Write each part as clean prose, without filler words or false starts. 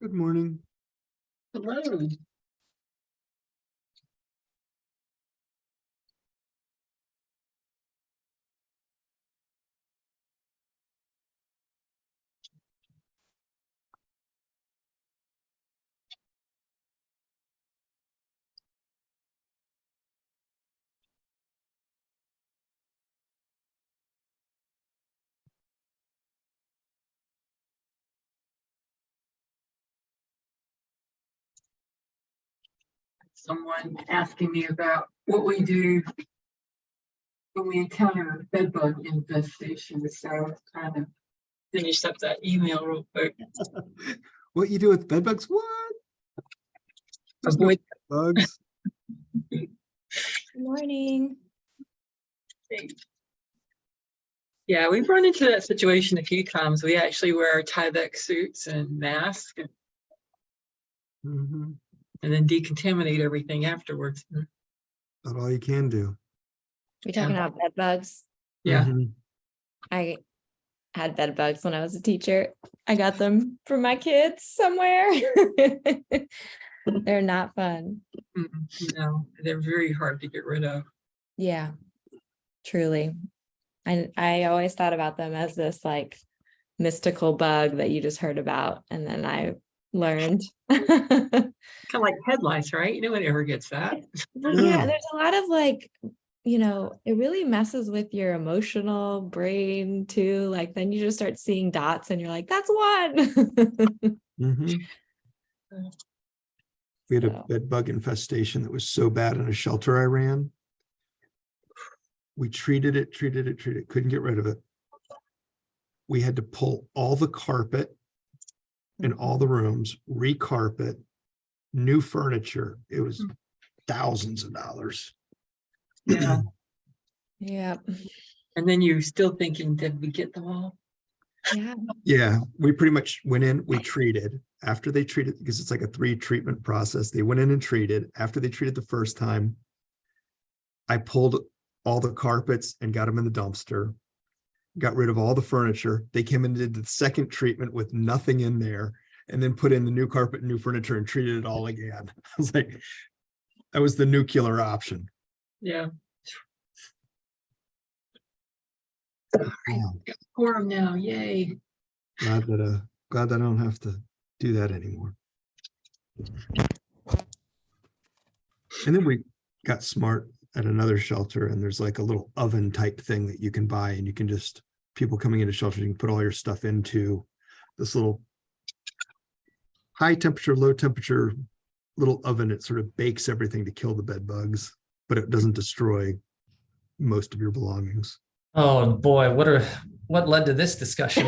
Good morning. Hello. Someone asking me about what we do when we encounter bed bug infestation. So trying to finish up that email real quick. What you do with bed bugs? What? There's no Avoid bugs. Good morning. Yeah, we've run into that situation a few times. We actually wear our Tyvek suits and masks Mm-hmm. and then decontaminate everything afterwards. That's all you can do. We talking about bed bugs? Yeah. Mhm. I had bed bugs when I was a teacher. I got them for my kids somewhere. They're not fun. No, they're very hard to get rid of. Yeah, truly. I always thought about them as this like mystical bug that you just heard about. And then I learned. Kind of like head lice, right? No one ever gets that. Well, yeah, there's a lot of like, it really messes with your emotional brain too. Like then you just start seeing dots and you're like, that's one. Mhm. We had a So. bed bug infestation that was so bad in a shelter I ran. We treated it, couldn't get rid of it. We had to pull all the carpet in all the rooms, recarpet, new furniture. It was thousands of dollars. Yeah. Yeah. And then you're still thinking, did we get them all? Yeah. Yeah, we pretty much went in, we treated. After they treated, because it's like a 3 treatment process, they went in and treated. After they treated the first time, I pulled all the carpets and got them in the dumpster, got rid of all the furniture. They came in and did the second treatment with nothing in there, and then put in the new carpet and new furniture and treated it all again. I was like, that was the nuclear option. Yeah. Wow. Quorum now, yay. Glad that I don't have to do that anymore. And then we got smart at another shelter, and there's like a little oven type thing that you can buy, and you can just, people coming into shelters, you can put all your stuff into this little high temperature, low temperature little oven. It sort of bakes everything to kill the bed bugs, but it doesn't destroy most of your belongings. Oh boy, what led to this discussion?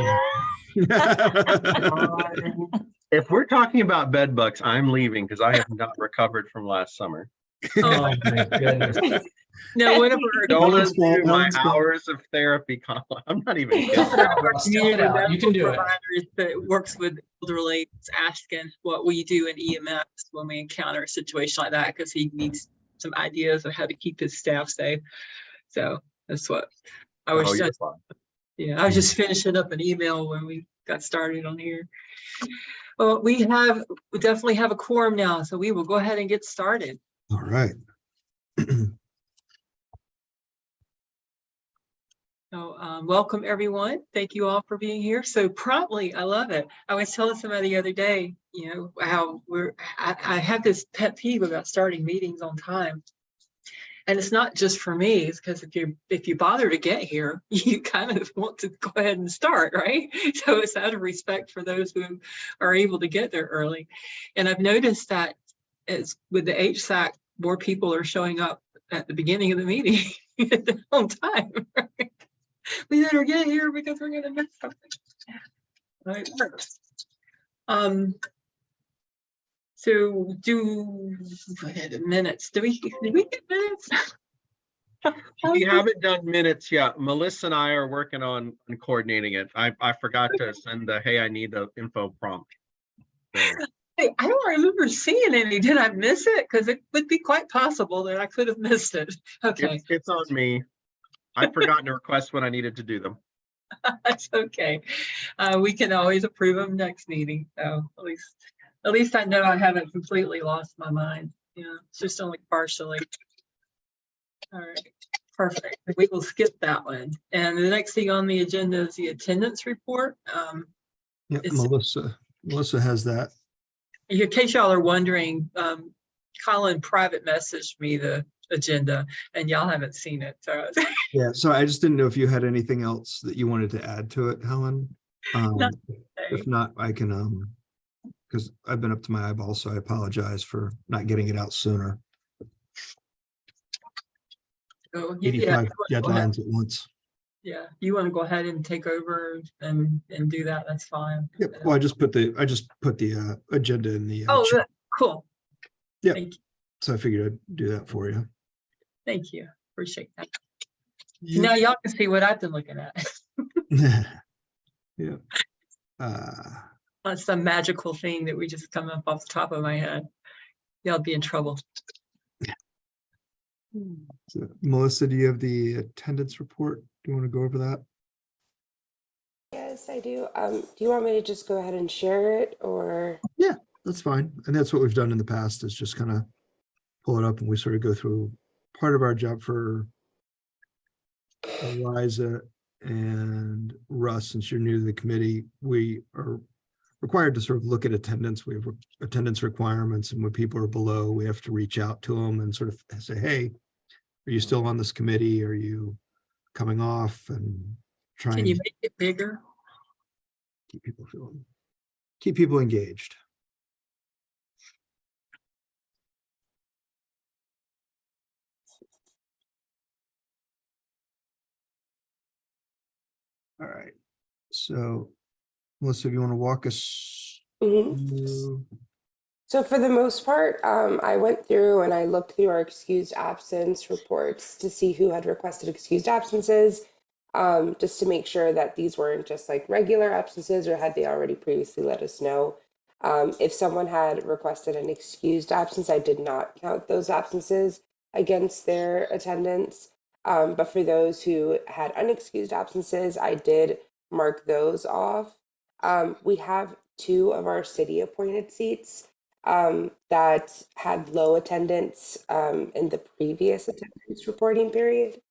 If we're talking about bed bugs, I'm leaving because I have not recovered from last summer. Oh my goodness. No, one of Don't Alan's fault, undo my Alan's fault. hours of therapy. I'm not even kidding. Tough it out, Ross. Tough it out. You can do it. providers that works with elderly is asking what we do in EMS when we encounter a situation like that, because he needs some ideas of how to keep his staff safe. So that's what I was Oh, you're just, fine. I was just finishing up an email when we got started on here. Well, we definitely have a quorum now, so we will go ahead and get started. All right. So welcome everyone. Thank you all for being here so promptly. I love it. I was telling somebody the other day, how I have this pet peeve about starting meetings on time. And it's not just for me, it's because if you bother to get here, you kind of want to go ahead and start, right? So it's out of respect for those who are able to get there early. And I've noticed that as with the HSAC, more people are showing up at the beginning of the meeting on time, right? We better get here because we're gonna miss something. Right. So minutes. Did we get minutes? We haven't done minutes yet. Melissa and I are working on coordinating it. I forgot to send hey, I need the info prompt. Hey, I don't remember seeing any. Did I miss it? Because it would be quite possible that I could have missed it. Okay. It's on me. I've forgotten to request when I needed to do them. That's okay. We can always approve them next meeting. So at least At least I know I haven't completely lost my mind. Yeah, it's just only partially. All right, perfect. We will skip that one. And the next thing on the agenda is the attendance report. Yeah, It's- Melissa has that. In case y'all are wondering, Colin private messaged me the agenda and y'all haven't seen it. So Yeah, so I just didn't know if you had anything else that you wanted to add to it, Helen. No. If not, I can, because I've been up to my eyeballs, so I apologize for not getting it out sooner. So, 85 yeah, go ahead. deadlines at once. Yeah, you want to go ahead and take over and do that, that's fine. Yep, well, I just put the agenda in the Oh, chat, cool. Yep. Thank you. so I figured I'd do that for you. Thank you. Appreciate that. You- Now y'all can see what I've been looking at. Yeah. Not some magical thing that we just come up off the top of my head. Y'all be in trouble. So, Melissa, do you have the attendance report? Do you want to go over that? Yes, I do. Do you want me to just go ahead and share it or? Yeah, that's fine. And that's what we've done in the past, is just kind of pull it up and we sort of go through part of our job for Eliza and Russ. Since you're new to the committee, we are required to sort of look at attendance. We have attendance requirements, and when people are below, we have to reach out to them and sort of say, hey, are you still on this committee? Are you coming off? And try Can and you make it bigger? keep people engaged. All right. So, Melissa, if you want to walk us Mhm. through. So for the most part, I went through and I looked through our excused absence reports to see who had requested excused absences, just to make sure that these weren't just like regular absences or had they already previously let us know. If someone had requested an excused absence, I did not count those absences against their attendance. But for those who had unexcused absences, I did mark those off. We have 2 of our city appointed seats that had low attendance in the previous attendance reporting period.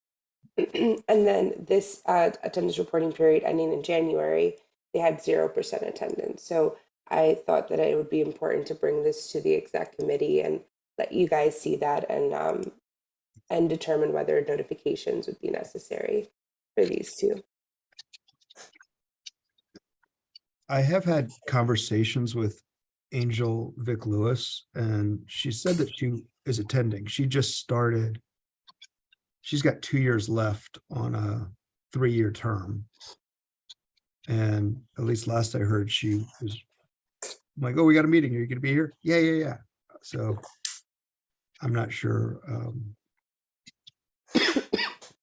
And then this attendance reporting period ending in January, they had 0% attendance. So I thought that it would be important to bring this to the exec committee and let you guys see that and determine whether notifications would be necessary for these 2. I have had conversations with Angel Vic Lewis, and she said that she is attending. She just started. She's got 2 years left on a 3-year term. And at least last I heard, she was I'm like, oh, we got a meeting. Are you going to be here? Yeah. So I'm not sure.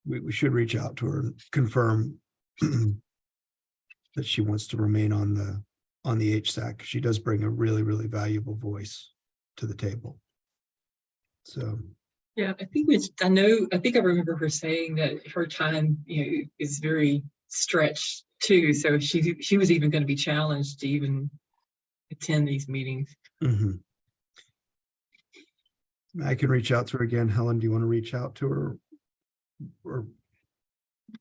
We should reach out to her and confirm that she wants to remain on the HSAC. She does bring a really, really valuable voice to the table. So Yeah, I think I remember her saying that her time, is very stretched too. So she was even going to be challenged to even attend these meetings. mhm. I can reach out to her again. Helen, do you want to reach out to her? Or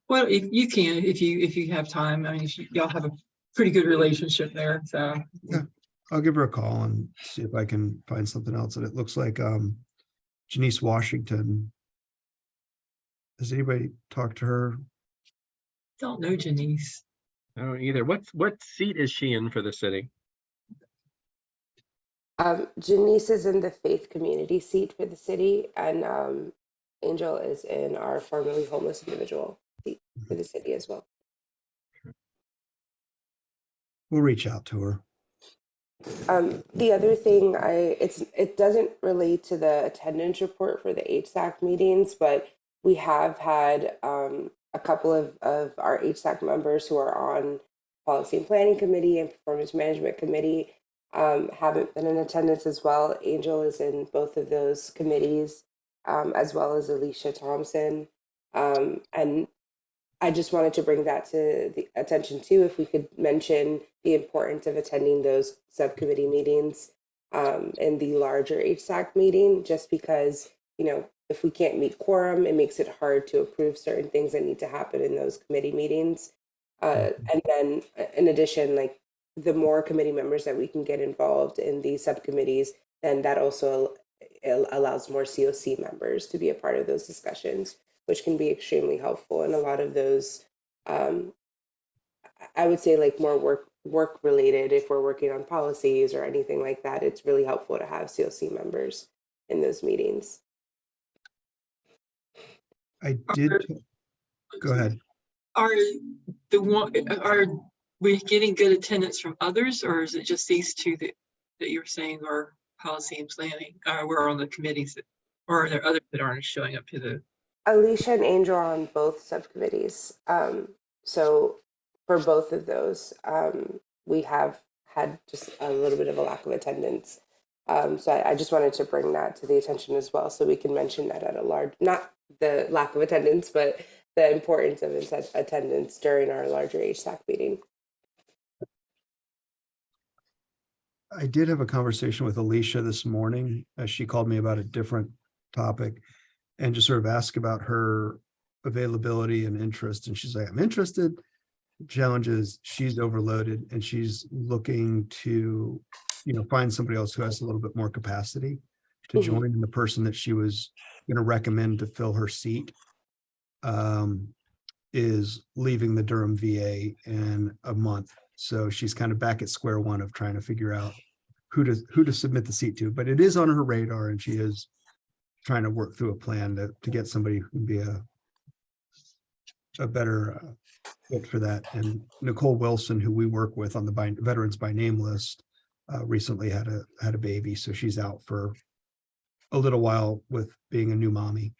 Well, if you can, if you have time, I mean, y'all have a pretty good relationship there. So I'll give her a call and see if I can find something else. And it looks like Janice Washington. Has anybody talked to her? don't know Janice. I don't either. What seat is she in for the city? Janice is in the faith community seat for the city, and Angel is in our formerly homeless individual seat for the city as well. We'll reach out to her. The other thing, it doesn't relate to the attendance report for the HSAC meetings, but we have had a couple of our HSAC members who are on policy and planning committee and performance management committee haven't been in attendance as well. Angel is in both of those committees, as well as Alicia Thompson. And I just wanted to bring that to the attention too, if we could mention the importance of attending those subcommittee meetings in the larger HSAC meeting, just because, you know, if we can't meet quorum, it makes it hard to approve certain things that need to happen in those committee meetings. And then in addition, like the more committee members that we can get involved in these subcommittees, then that also allows more COC members to be a part of those discussions, which can be extremely helpful. And a lot of those, I would say, like more work related, if we're working on policies or anything like that, it's really helpful to have COC members in those meetings. I did, go ahead. Are we getting good attendance from others, or is it just these two that you're saying are policy and planning? We're on the committees, or are there others that aren't showing up to the? Alicia and Angel are on both subcommittees. So for both of those, we have had just a little bit of a lack of attendance. So I just wanted to bring that to the attention as well, so we can mention that at a large, not the lack of attendance, but the importance of attendance during our larger HSAC meeting. I did have a conversation with Alicia this morning as she called me about a different topic and just sort of asked about her availability and interest. And she's like, I'm interested. The challenge is she's overloaded and she's looking to, you know, find somebody else who has a little bit more capacity to join. And the person that she was going to recommend to fill her seat is leaving the Durham VA in a month. So she's kind of back at square one of trying to figure out who to submit the seat to, but it is on her radar and she is trying to work through a plan to get somebody who can be a better fit for that. And Nicole Wilson, who we work with on the Veterans by Name list, recently had a baby. So she's out for a little while with being a new mommy.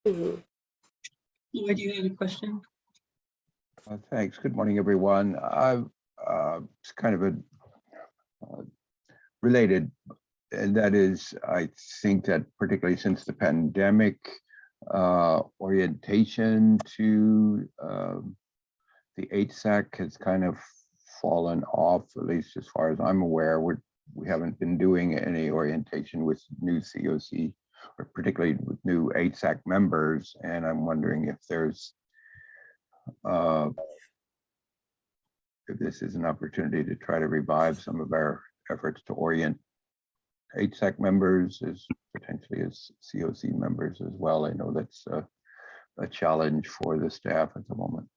Lloyd, you had a question? Thanks. Good morning, everyone. It's kind of a related, and that is, I think that particularly since the pandemic, orientation to the HSAC has kind of fallen off, at least as far as I'm aware. We haven't been doing any orientation with new COC, or particularly with new HSAC members, and I'm wondering if there's if this is an opportunity to try to revive some of our efforts to orient HSAC members as potentially as COC members as well. I know that's a challenge for the staff at the moment.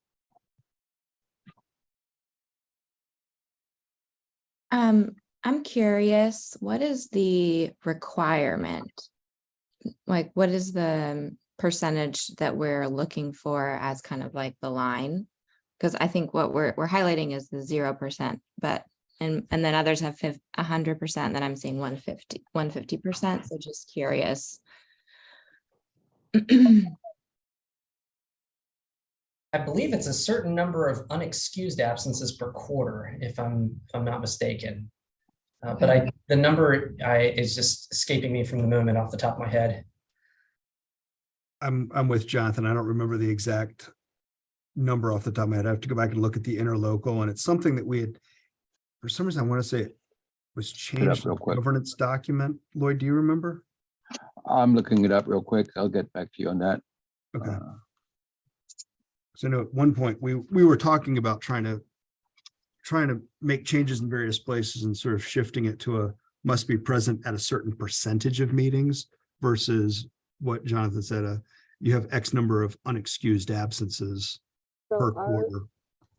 I'm curious, what is the requirement? Like, what is the percentage that we're looking for as kind of like the line? Because I think what we're highlighting is the 0%, but and then others have 100%, then I'm seeing 150%. So just curious. I believe it's a certain number of unexcused absences per quarter, if I'm not mistaken. But the number is just escaping me from the moment off the top of my head. I'm with Jonathan. I don't remember the exact number off the top of my head. I have to go back and look at the interlocal, and it's something that we had, for some reason, I want to say it was changed in real the quick. governance document. Lloyd, do you remember? I'm looking it up real quick. I'll get back to you on that. Okay. So I know at one point we were talking about trying to make changes in various places and sort of shifting it to a must be present at a certain percentage of meetings versus what Jonathan said, you have X number of unexcused absences per quarter.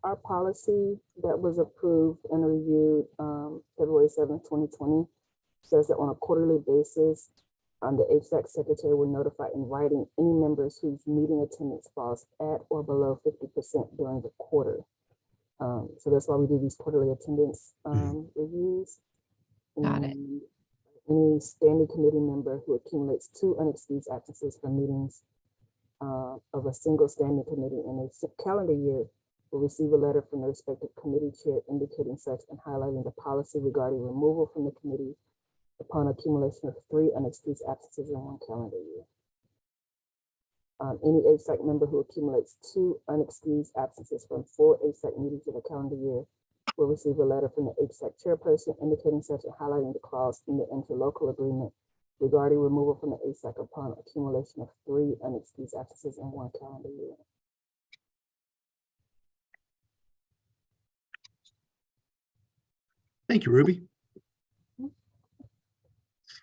Our policy that was approved and reviewed February 7th, 2020 says that on a quarterly basis, the HSAC secretary will notify in writing any members whose meeting attendance falls at or below 50% during the quarter. So that's why we do these quarterly attendance reviews. Got it. Any standing committee member who accumulates 2 unexcused absences from meetings of a single standing committee in a calendar year will receive a letter from the respective committee chair indicating such and highlighting the policy regarding removal from the committee upon accumulation of 3 unexcused absences in 1 calendar year. Any HSAC member who accumulates 2 unexcused absences from 4 HSAC meetings in a calendar year will receive a letter from the HSAC chairperson indicating such and highlighting the clause in the interlocal agreement regarding removal from the HSAC upon accumulation of 3 unexcused absences in 1 calendar year. Thank you, Ruby.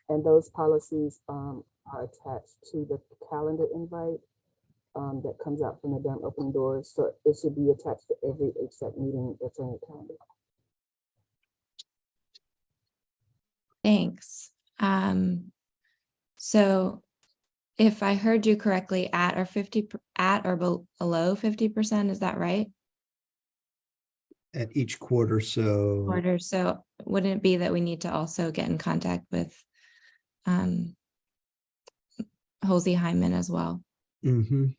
And those policies are attached to the calendar invite that comes out from the Durham Open Doors. So it should be attached to every HSAC meeting that's on your calendar. Thanks. So if I heard you correctly, at or below 50%, is that right? At each quarter, so Order, so wouldn't it be that we need to also get in contact with Halsey Hyman as well? mhm.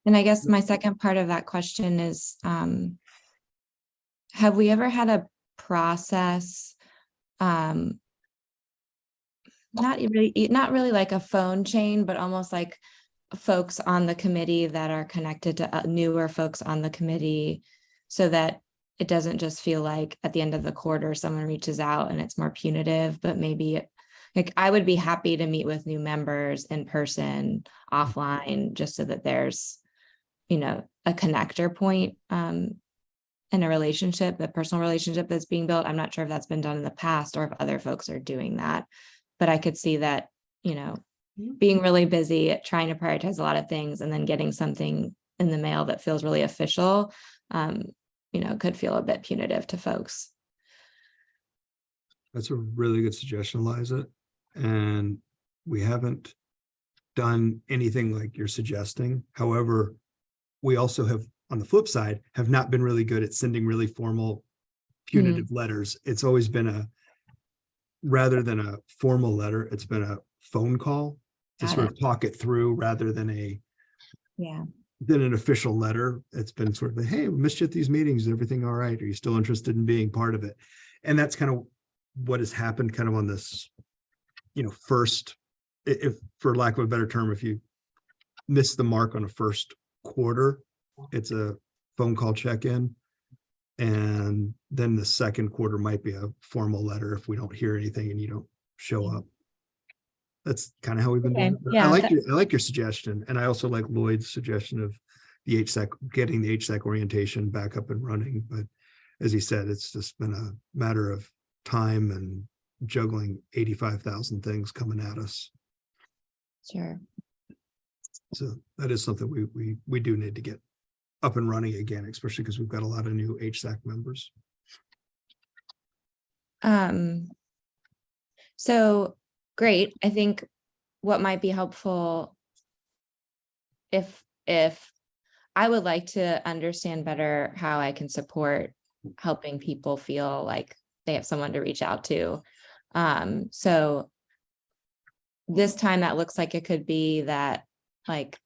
And I guess my second part of that question is, have we ever had a process, not really like a phone chain, but almost like folks on the committee that are connected to newer folks on the committee, so that it doesn't just feel like at the end of the quarter, someone reaches out and it's more punitive, but maybe like I would be happy to meet with new members in person, offline, just so that there's, you know, a connector point in a relationship, a personal relationship that's being built. I'm not sure if that's been done in the past or if other folks are doing that, but I could see that, you know, being really busy, trying to prioritize a lot of things and then getting something in the mail that feels really official, you know, could feel a bit punitive to folks. That's a really good suggestion, Liza. And we haven't done anything like you're suggesting. However, we also have, on the flip side, have not been really good at sending really formal punitive letters. It's always been rather than a formal letter, it's been a phone call to Got sort it. of talk it through rather than an official letter. It's been sort of, hey, we missed you at these meetings. Is everything all right? Are you still interested in being part of it? And that's kind of what has happened kind of on this, you know, first, if for lack of a better term, if you miss the mark on a first quarter, it's a phone call check-in. And then the second quarter might be a formal letter if we don't hear anything and you don't show up. That's kind of how we've been doing it. But I like your suggestion. And I also like Lloyd's suggestion of the HSAC, getting the HSAC orientation back up and running. But as he said, it's just been a matter of time and juggling 85,000 things coming at us. Sure. So that is something we do need to get up and running again, especially because we've got a lot of new HSAC members. So great. I think what might be helpful, if I would like to understand better how I can support helping people feel like they have someone to reach out to. So this time that looks like it could be that like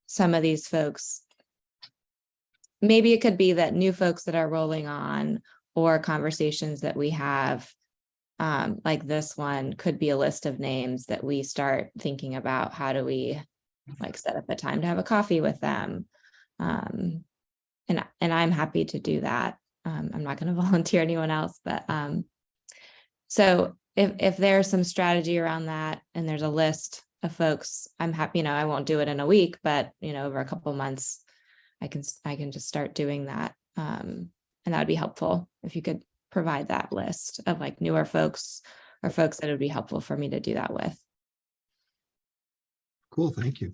some of these folks, maybe it could be that new folks that are rolling on or conversations that we have, like this one could be a list of names that we start thinking about. How do we like set up a time to have a coffee with them? And I'm happy to do that. I'm not going to volunteer anyone else, but so if there's some strategy around that and there's a list of folks, I'm happy, you know, I won't do it in a week, but you know, over a couple of months, I can just start doing that. And that would be helpful if you could provide that list of like newer folks or folks that would be helpful for me to do that with. Cool, thank you.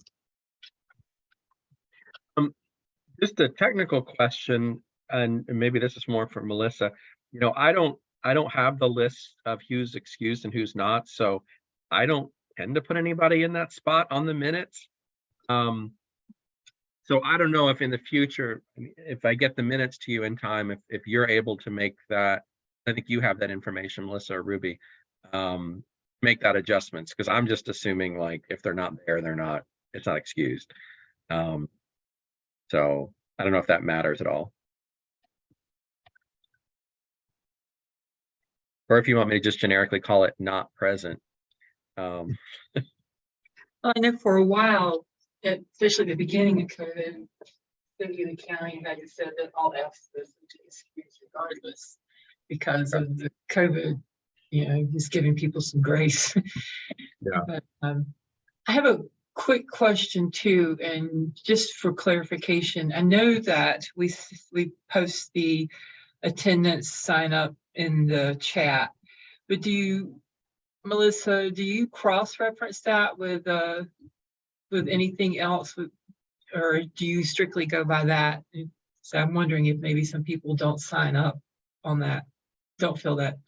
Just a technical question, and maybe this is more for Melissa. You know, I don't have the list of who's excused and who's not, so I don't tend to put anybody in that spot on the minutes. So I don't know if in the future, if I get the minutes to you in time, if you're able to make that, I think you have that information, Melissa or Ruby, make that adjustments, because I'm just assuming like if they're not there, it's not excused. So I don't know if that matters at all. Or if you want me to just generically call it not present. I know for a while, especially at the beginning of COVID, city and the county had said that all absences would be excused regardless because of the COVID, just giving people some grace. Yeah. But I have a quick question too, and just for clarification, I know that we post the attendance sign up in the chat, but Melissa, do you cross-reference that with anything else, or do you strictly go by that? So I'm wondering if maybe some people don't sign up on that, don't fill that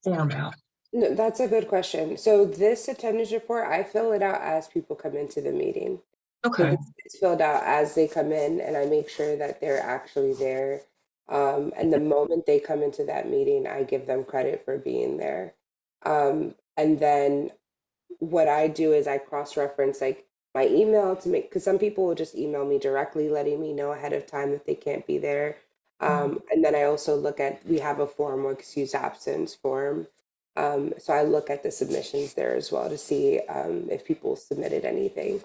form out. No, that's a good question. So this attendance report, I fill it out as people come into the meeting. So Okay. it's filled out as they come in, and I make sure that they're actually there. And the moment they come into that meeting, I give them credit for being there. And then what I do is I cross-reference like my email to make, because some people will just email me directly, letting me know ahead of time that they can't be there. And then I also look at, we have a form or excused absence form. So I look at the submissions there as well to see if people submitted anything.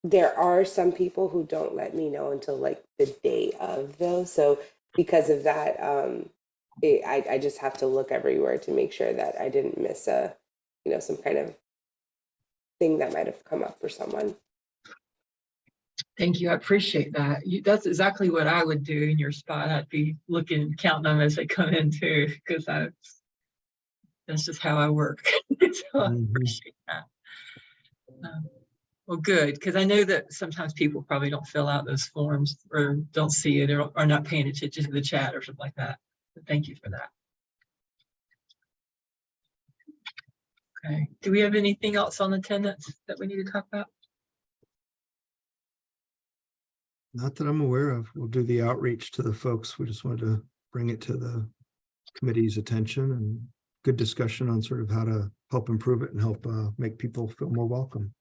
There are some people who don't let me know until like the day of though. So because of that, I just have to look everywhere to make sure that I didn't miss some kind of thing that might have come up for someone. Thank you. I appreciate that. That's exactly what I would do in your spot. I'd be looking, counting them as they come in too, because that's just how I work. So I appreciate that. Well, good, because I know that sometimes people probably don't fill out those forms or don't see it or are not paying attention to the chat or something like that. But thank you for that. Okay. Do we have anything else on attendance that we need to talk about? Not that I'm aware of. We'll do the outreach to the folks. We just wanted to bring it to the committee's attention, and good discussion on sort of how to help improve it and help make people feel more welcome.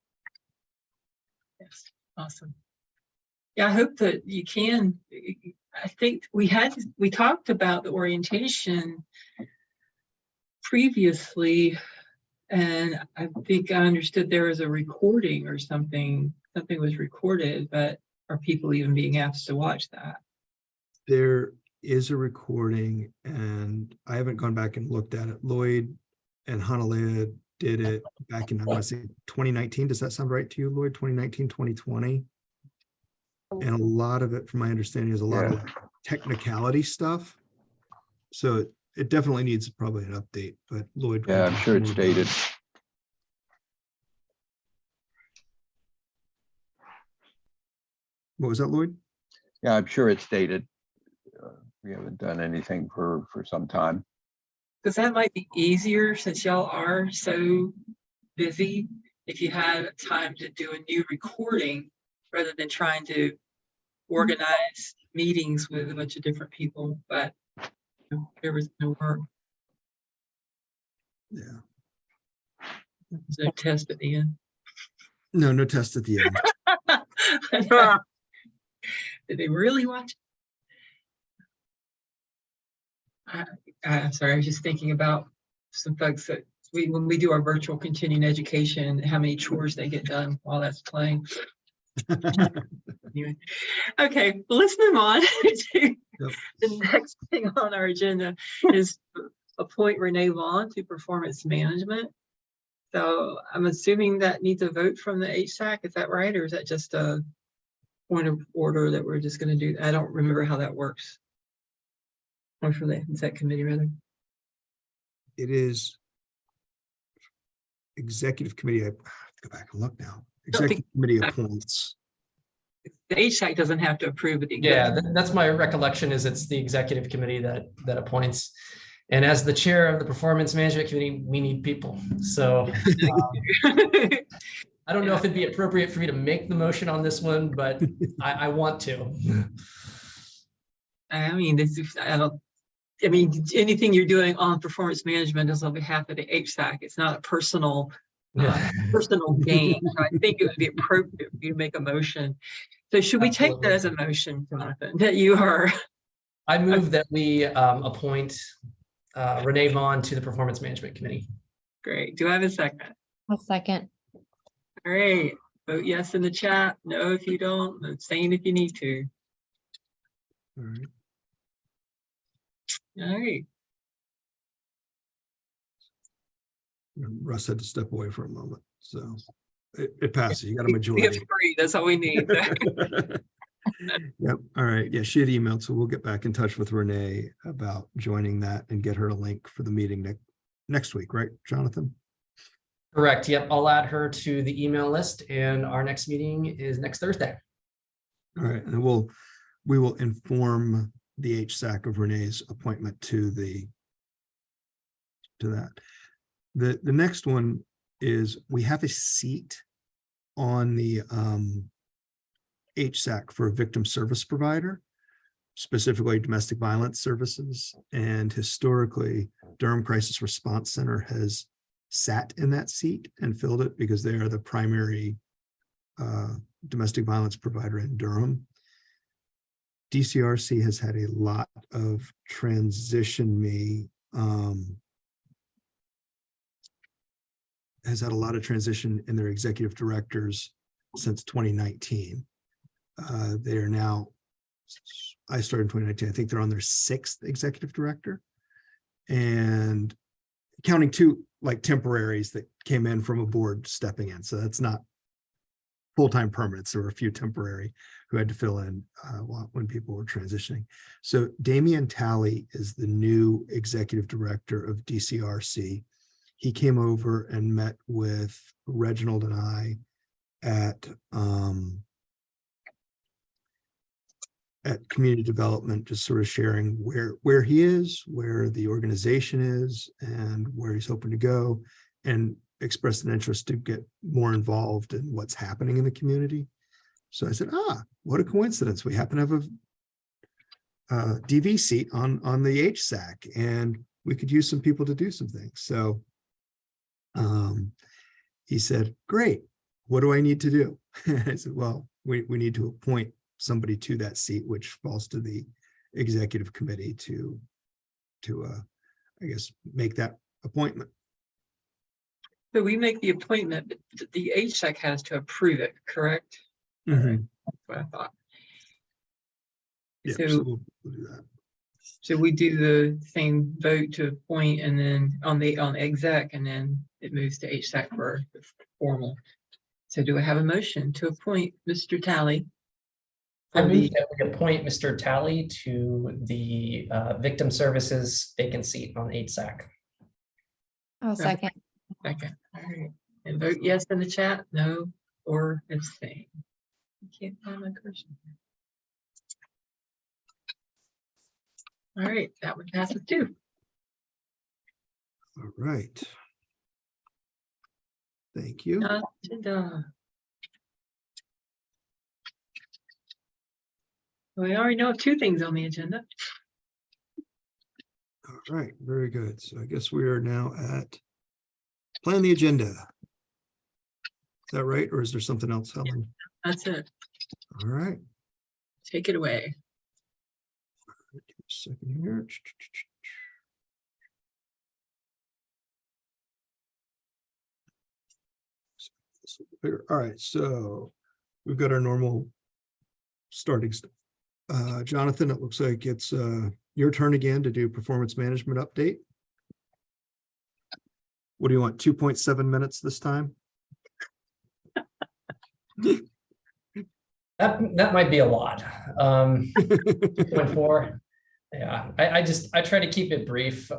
Yes, awesome. Yeah, I hope that you can. I think we talked about the orientation previously, and I think I understood there was a recording or something was recorded, but are people even being asked to watch that? There is a recording, and I haven't gone back and looked at it. Lloyd and Honolulu did it back in, I want to say 2019. Does that sound right to you, Lloyd? 2019, 2020? And a lot of it, from my understanding, is a lot of technicality stuff. So it definitely needs probably an update, but Lloyd. Yeah, I'm sure it's dated. What was that, Lloyd? Yeah, I'm sure it's dated. We haven't done anything for some time. Because that might be easier since y'all are so busy. If you had time to do a new recording rather than trying to organize meetings with a bunch of different people, but there was no work. Yeah. There's no test at the end. No test at the end. Did they really watch it? I'm sorry, I was just thinking about some folks that when we do our virtual continuing education, how many chores they get done while that's playing. Anyway. Okay, well, let's move on to the next thing on our agenda is appoint Renee Vaughn to performance management. So I'm assuming that needs a vote from the HSAC, is that right? Or is that just a point of order that we're just going to do? I don't remember how that works. Or for the exec committee, rather. It is executive committee. I have to go back and look now. Executive committee appoints. The HSAC doesn't have to approve it. Yeah, that's my recollection, is it's the executive committee that appoints. And as the chair of the performance management committee, we need people. So I don't know if it'd be appropriate for me to make the motion on this one, but I want to. I mean, anything you're doing on performance management is on behalf of the HSAC. It's not a personal gain. So I think it would be appropriate for you to make a motion. So should we take that as a motion, Jonathan, that you are? I move that we appoint Renee Vaughn to the performance management committee. Great. Do I have a second? A second. All right. Vote yes in the chat, no if you don't, abstain if you need to. All right. All right. Russ had to step away for a moment, so it passes. You got a We have majority. 3, that's all we need. Yep. All right. Yeah, she had emailed, so we'll get back in touch with Renee about joining that and get her a link for the meeting next week, right, Jonathan? Correct. Yep. I'll add her to the email list, and our next meeting is next Thursday. All right, and we will inform the HSAC of Renee's appointment to that. The next one is we have a seat on the HSAC for a victim service provider, specifically domestic violence services. And historically, Durham Crisis Response Center has sat in that seat and filled it because they are the primary domestic violence provider in Durham. DCRC has had a lot of transition in their executive directors since 2019. They are now, I started in 2019, I think they're on their 6th executive director. And counting 2 like temporaries that came in from a board stepping in. So that's not full-time permanents. There were a few temporary who had to fill in when people were transitioning. So Damian Talley is the new executive director of DCRC. He came over and met with Reginald and I at community development, just sort of sharing where he is, where the organization is, and where he's hoping to go, and expressed an interest to get more involved in what's happening in the community. So I said, what a coincidence. We happen to have a DV seat on the HSAC, and we could use some people to do some things. So he said, great, what do I need to do? I said, well, we need to appoint somebody to that seat, which falls to the executive committee to I guess, make that appointment. So we make the appointment, but the HSAC has to approve it, correct? Mhm. That's what I thought. Yeah, So- so we'll do that. So we do the same vote to appoint, and then on exec, and then it moves to HSAC for the formal. So do I have a motion to appoint Mr. Talley? I for move the- that we appoint Mr. Talley to the Victim Services vacant seat on HSAC. I'll Okay. second. Okay, all right. And vote yes in the chat, no, or abstain. I can't find my cursor. All right, that one passes too. All right. Thank you. Ta-da. We already know 2 things on the agenda. All right, very good. So I guess we are now at plan the agenda. Is that right? Or is there something else, Helen? That's it. All right. Take it away. Give me a second here. All right, so we've got our normal starting stuff. Jonathan, it looks like it's your turn again to do performance management update. What do you want, 2.7 minutes this time? That might be a lot. 2.4. Yeah, I try to keep it brief.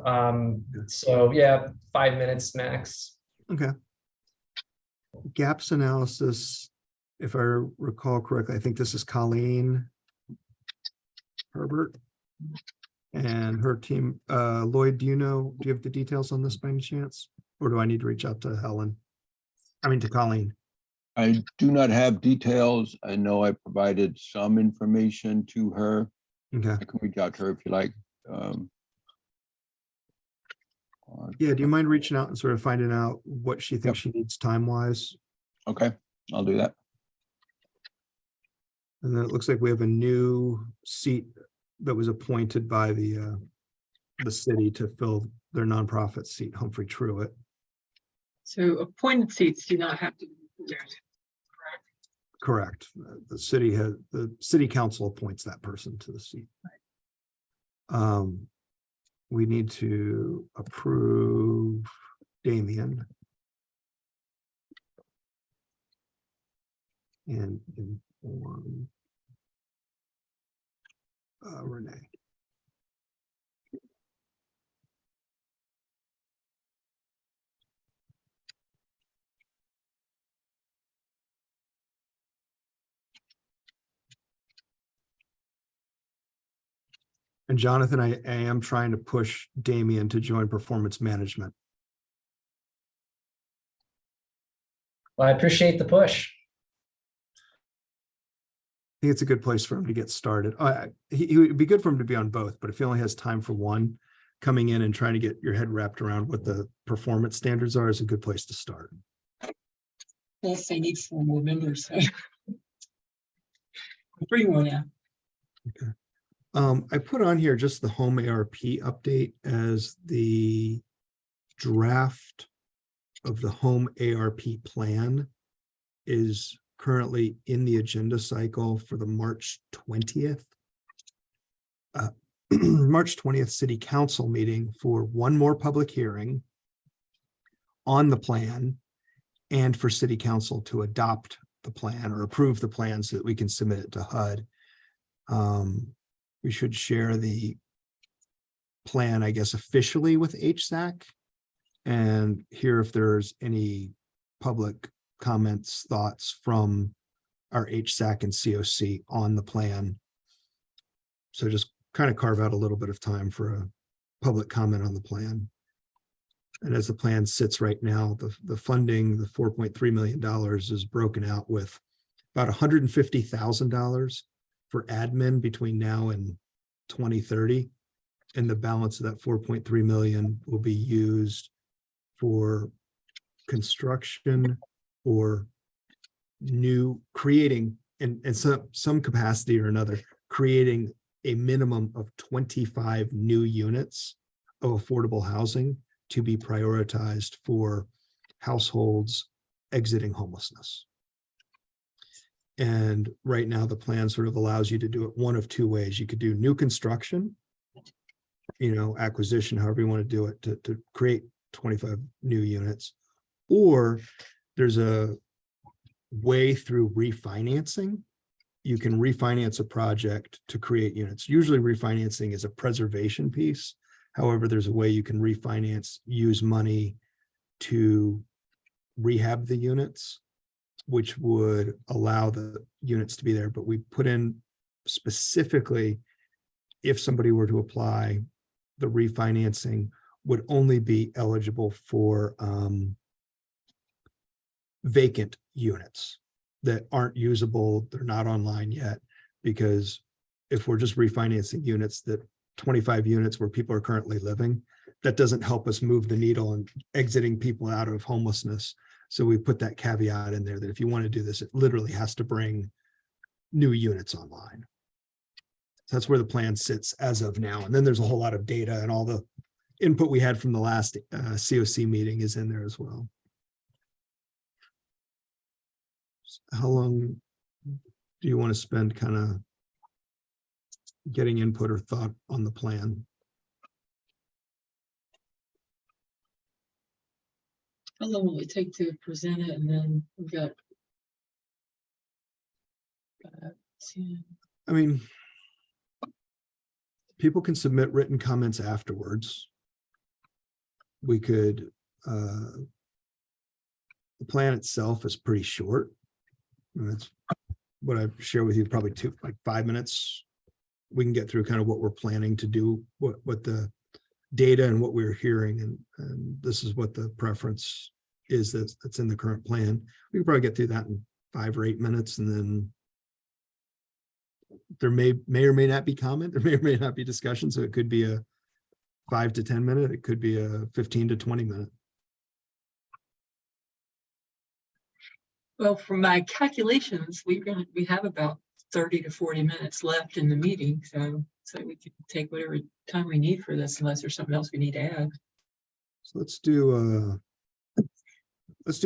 So yeah, 5 minutes max. Okay. Gaps analysis, if I recall correctly, I think this is Colleen Herbert and her team. Lloyd, do you have the details on this by any chance? Or do I need to reach out to Helen? I mean, to Colleen. I do not have details. I know I provided some information to her. Okay. I can reach out to her if you like. Yeah, do you mind reaching out and sort of finding out what she thinks she needs time-wise? Okay, I'll do that. And then it looks like we have a new seat that was appointed by the city to fill their nonprofit seat, Humphrey Truitt. So appointed seats do not have to be there, correct? Correct. The city council appoints that person to the seat. We need to approve Damien. And inform Renee. And Jonathan, I am trying to push Damien to join performance management. Well, I appreciate the push. I think it's a good place for him to get started. He would be good for him to be on both, but if he only has time for one, coming in and trying to get your head wrapped around what the performance standards are is a good place to start. Plus, they need 4 more members. 3 more now. Okay. I put on here just the home ARP update as the draft of the home ARP plan is currently in the agenda cycle for the March 20th. March 20th City Council meeting for one more public hearing on the plan and for City Council to adopt the plan or approve the plan so that we can submit it to HUD. We should share the plan, I guess, officially with HSAC and hear if there's any public comments, thoughts from our HSAC and COC on the plan. So just kind of carve out a little bit of time for a public comment on the plan. And as the plan sits right now, the funding, the $4.3 million is broken out with about $150,000 for admin between now and 2030. And the balance of that 4.3 million will be used for construction or new creating in some capacity or another, creating a minimum of 25 new units of affordable housing to be prioritized for households exiting homelessness. And right now, the plan sort of allows you to do it one of two ways. You could do new construction, acquisition, however you want to do it, to create 25 new units, or there's a way through refinancing. You can refinance a project to create units. Usually refinancing is a preservation piece. However, there's a way you can refinance, use money to rehab the units, which would allow the units to be there. But we put in specifically, if somebody were to apply, the refinancing would only be eligible for vacant units that aren't usable, they're not online yet, because if we're just refinancing units, that 25 units where people are currently living, that doesn't help us move the needle and exiting people out of homelessness. So we put that caveat in there that if you want to do this, it literally has to bring new units online. So that's where the plan sits as of now. And then there's a whole lot of data and all the input we had from the last COC meeting is in there as well. How long do you want to spend kind of getting input or thought on the plan? How long will it take to present it? And then we've got 10. I mean, people can submit written comments afterwards. We could, the plan itself is pretty short. And that's what I share with you, probably 5 minutes. We can get through kind of what we're planning to do, what the data and what we're hearing, and this is what the preference is that's in the current plan. We can probably get through that in 5 or 8 minutes, and then there may or may not be comment, there may or may not be discussion. So it could be a 5 to 10 minute, it could be a 15 to 20 minute. Well, from my calculations, we have about 30 to 40 minutes left in the meeting, so we can take whatever time we need for this, unless there's something else we need to add. So let's do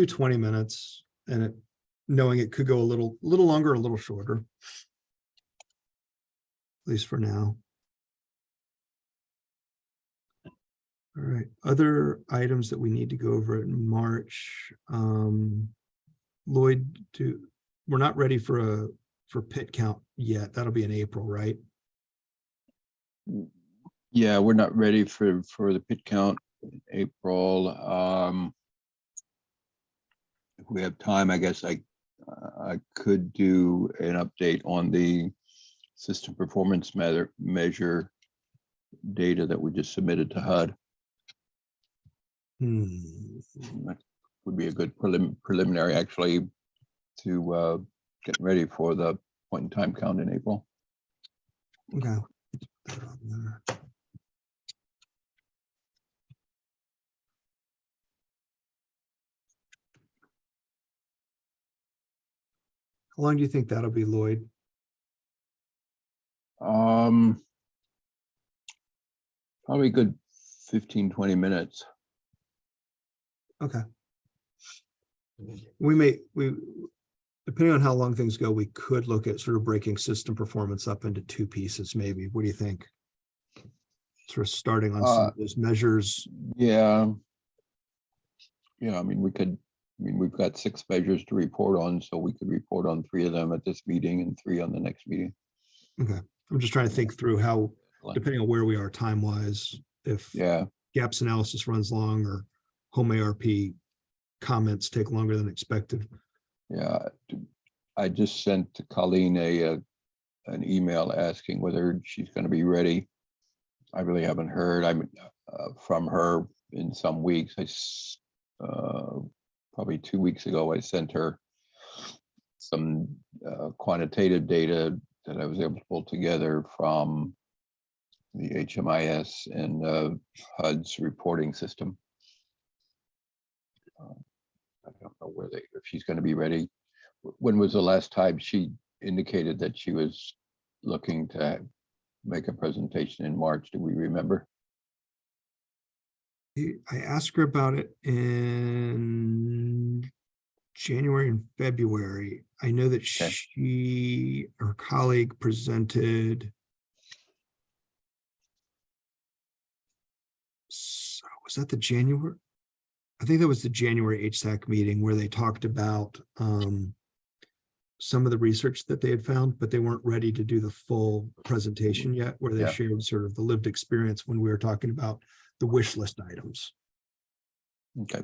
20 minutes, and knowing it could go a little longer, a little shorter. At least for now. All right, other items that we need to go over in March. Lloyd, we're not ready for pit count yet. That'll be in April, right? Yeah, we're not ready for the pit count in April. If we have time, I guess I could do an update on the system performance measure data that we just submitted to HUD. That would be a good preliminary, actually, to get ready for the point in time count in April. Okay. Put that on there. How long do you think that'll be, Lloyd? Probably a good 15, 20 minutes. Okay. Depending on how long things go, we could look at sort of breaking system performance up into two pieces, maybe. What do you think? Sort of starting on some of those measures. Yeah. Yeah, I mean, we've got 6 measures to report on, so we could report on 3 of them at this meeting and 3 on the next meeting. Okay. I'm just trying to think through how, depending on where we are time-wise, if gaps analysis runs long or home ARP comments take longer than expected. Yeah, I just sent to Colleen an email asking whether she's going to be ready. I really haven't heard from her in some weeks. Probably 2 weeks ago, I sent her some quantitative data that I was able to pull together from the HMIS and HUD's reporting system. I don't know if she's going to be ready. When was the last time she indicated that she was looking to make a presentation in March? Do we remember? I asked her about it in January and February. I know that her colleague presented. So was that the January? I think that was the January HSAC meeting where they talked about some of the research that they had found, but they weren't ready to do the full presentation yet, where they shared sort of the lived experience when we were talking about the wish list items. Okay.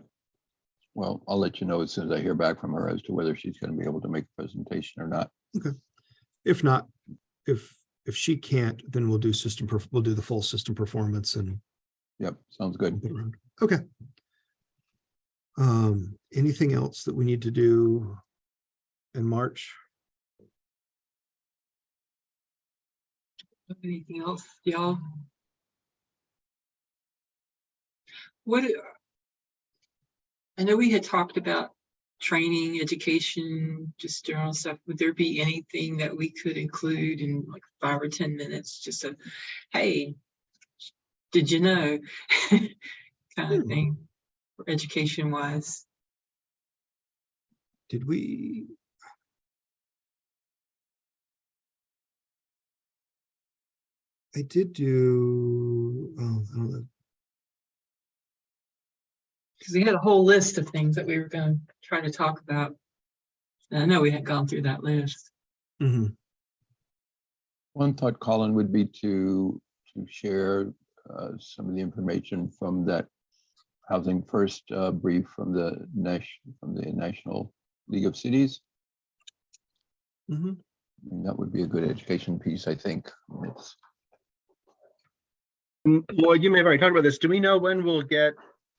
Well, I'll let you know as soon as I hear back from her as to whether she's going to be able to make a presentation or not. Okay. If not, if she can't, then we'll do the full system performance and. Yep, sounds good. Okay. Anything else that we need to do in March? Anything else, y'all? I know we had talked about training, education, just general stuff. Would there be anything that we could include in like 5 or 10 minutes? Just a, hey, did you know, kind of thing, for education wise. Did we? I did do, I don't know. Because we had a whole list of things that we were going to try to talk about. And I know we had gone through that list. Mm-hmm. One thought, Colin, would be to share some of the information from that Housing First brief from the National League of Cities. Mm-hmm. That would be a good education piece, I think. Lloyd, you may have already talked about this. Do we know when we'll get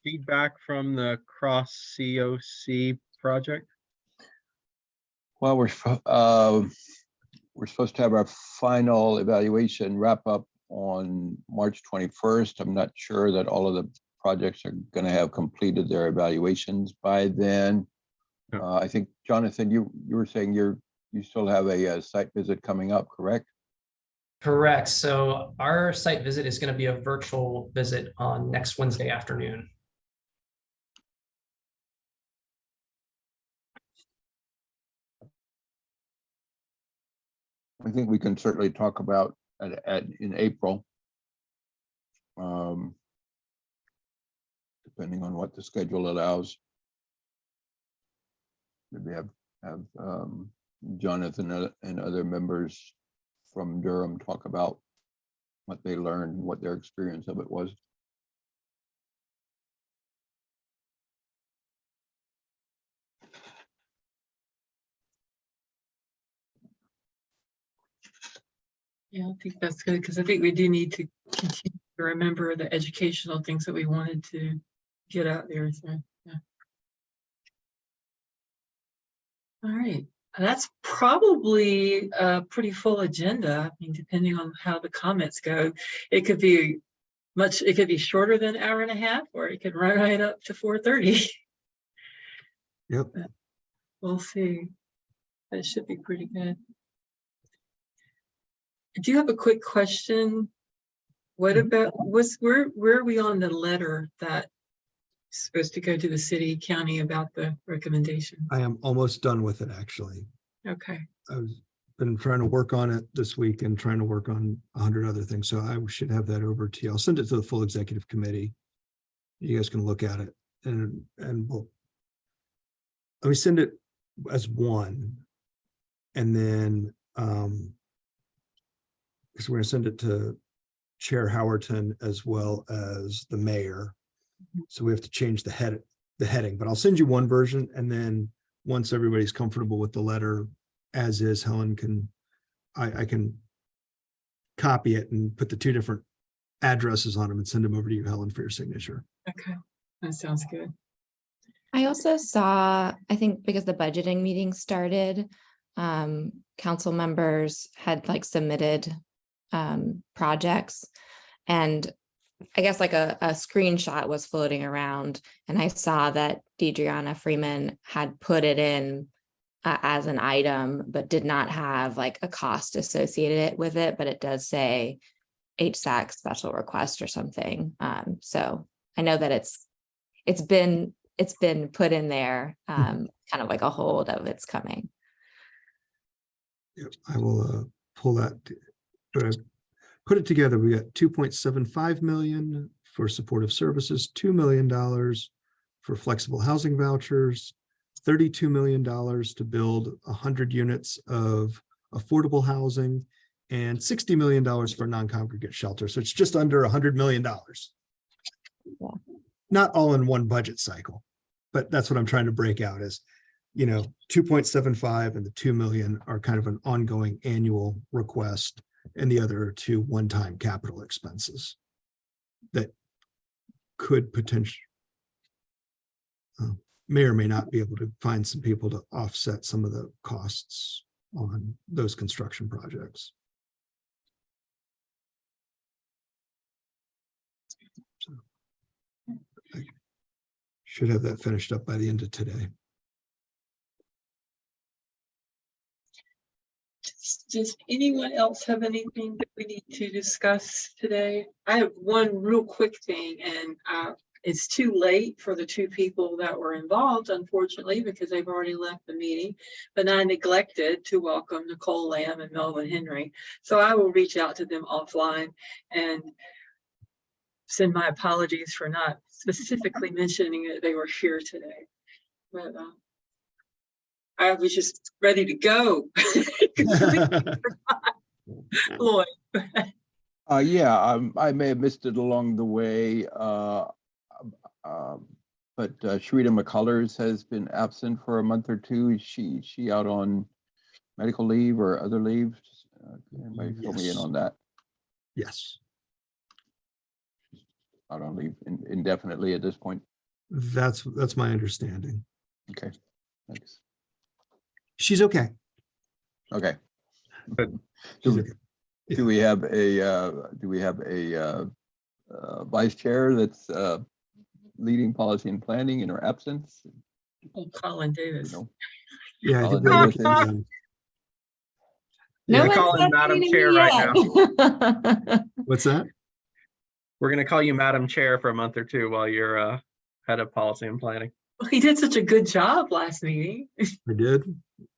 feedback from the cross COC project? Well, we're supposed to have our final evaluation wrap up on March 21st. I'm not sure that all of the projects are going to have completed their evaluations by then. I think, Jonathan, you were saying you still have a site visit coming up, correct? Correct. So our site visit is going to be a virtual visit on next Wednesday afternoon. I think we can certainly talk about in April. Depending on what the schedule allows. Maybe have Jonathan and other members from Durham talk about what they learned, what their experience of it was. Yeah, I think that's good because I think we do need to continue to remember the educational things that we wanted to get out there. So, yeah. All right. That's probably a pretty full agenda. I mean, depending on how the comments go, it could be shorter than an hour and a half, or it could run right up to 4:30. Yep. We'll see. That should be pretty good. I do have a quick question. What about where are we on the letter that is supposed to go to the city, county about the recommendation? I am almost done with it, actually. Okay. I've been trying to work on it this week and trying to work on 100 other things. So I should have that over to you. I'll send it to the full executive committee. You guys can look at it and we'll, let me send it as one. And then because we're going to send it to Chair Howerton as well as the mayor. So we have to change the heading, but I'll send you one version. And then once everybody's comfortable with the letter as is, Helen I can copy it and put the two different addresses on them and send them over to you, Helen, for your signature. Okay. That sounds good. I also saw, I think because the budgeting meeting started, council members had like submitted projects, and I guess like a screenshot was floating around, and I saw that Deidreana Freeman had put it in as an item, but did not have like a cost associated with it, but it does say HSAC special request or something. So I know that it's been put in there, kind of like a hold of it's coming. Yep, I will pull that, but I put it together. We got 2.75 million for supportive services, $2 million for flexible housing vouchers, $32 million to build 100 units of affordable housing, and $60 million for non-congregate shelter. So it's just under $100 million. Yeah. Not all in one budget cycle, but that's what I'm trying to break out is, 2.75 and the 2 million are kind of an ongoing annual request, and the other two one-time capital expenses that could potentially may or may not be able to find some people to offset some of the costs on those construction projects. So I should have that finished up by the end of today. Does anyone else have anything that we need to discuss today? I have one real quick thing, and it's too late for the two people that were involved, unfortunately, because they've already left the meeting, but I neglected to welcome Nicole Lamb and Melvin Henry. So I will reach out to them offline and send my apologies for not specifically mentioning that they were here today. But I was just ready to go. Lloyd. Yeah, I may have missed it along the way, but Sharita McCullers has been absent for a month or two. Is she out on medical leave or other leave? Anybody fill me in on that? Yes, Out on leave indefinitely at this point. that's my understanding. Okay, thanks. She's okay. Okay. She's okay. Do we have a vice chair that's leading policy and planning in her absence? Oh, Colin Davis. No. Yeah, I think Colin we're Davis looking, is- Yeah, one's calling Madam meeting Chair me right yet. what's that? We're going to call you Madam Chair for a month or two while you're head of policy and planning. Well, he did such a good job last meeting. I did.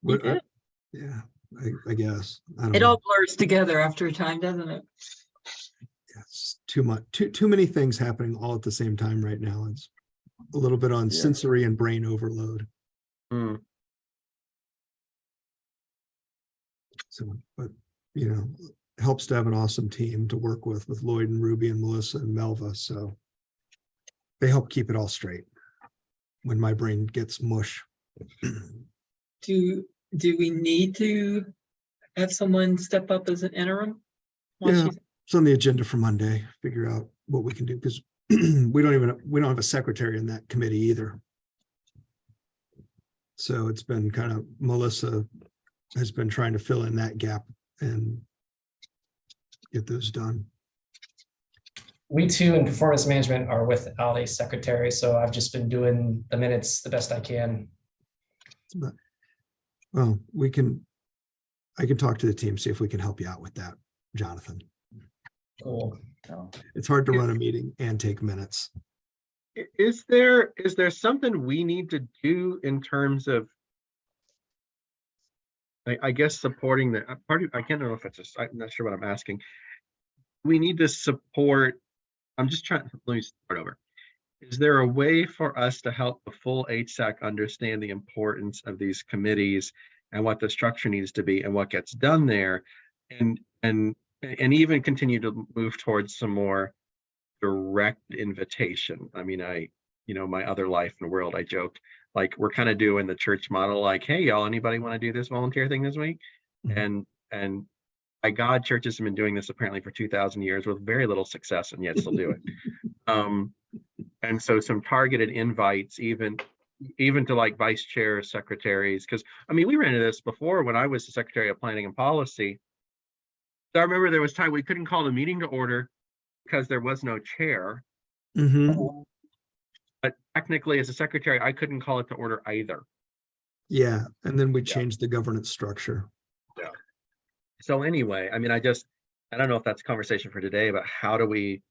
You did. Yeah, I guess. I don't It know. all blurs together after a time, doesn't it? Yeah, it's just too much, too many things happening all at the same time right now. It's a little bit on Yeah. sensory and brain overload. Hmm. So, but you know, helps to have an awesome team to work with Lloyd and Ruby and Melissa and Melva. So they help keep it all straight when my brain gets mush. Do we need to have someone step up as an interim? while Yeah, she's- it's on the agenda for Monday. Figure out what we can do because we don't have a secretary in that committee either. So it's been kind of Melissa has been trying to fill in that gap and get those done. We too in performance management are without a secretary, so I've just been doing the minutes the best I can. But, well, I can talk to the team, see if we can help you out with that, Jonathan. Cool. So, It's hard to run a meeting and take minutes. Is there something we need to do in terms of, I guess, supporting the party? I can't know if it's I'm not sure what I'm asking. We need to support, I'm just trying, let me start over. Is there a way for us to help the full HSAC understand the importance of these committees and what the structure needs to be and what gets done there, and even continue to move towards some more direct invitation? I mean, my other life in the world, I joked, like, we're kind of doing the church model, like, hey, y'all, anybody want to do this volunteer thing this week? Mhm. And by God, churches have been doing this apparently for 2,000 years with very little success, and yet still do it. And so some targeted invites, even to like vice chairs, secretaries, because I mean, we ran into this before when I was the secretary of planning and policy. I remember there was time we couldn't call the meeting to order because there was no chair. Mhm. But technically, as a secretary, I couldn't call it to order either. Yeah, and then we Yeah. changed the governance structure. So anyway, I mean, I don't know if that's a conversation for today, but how do we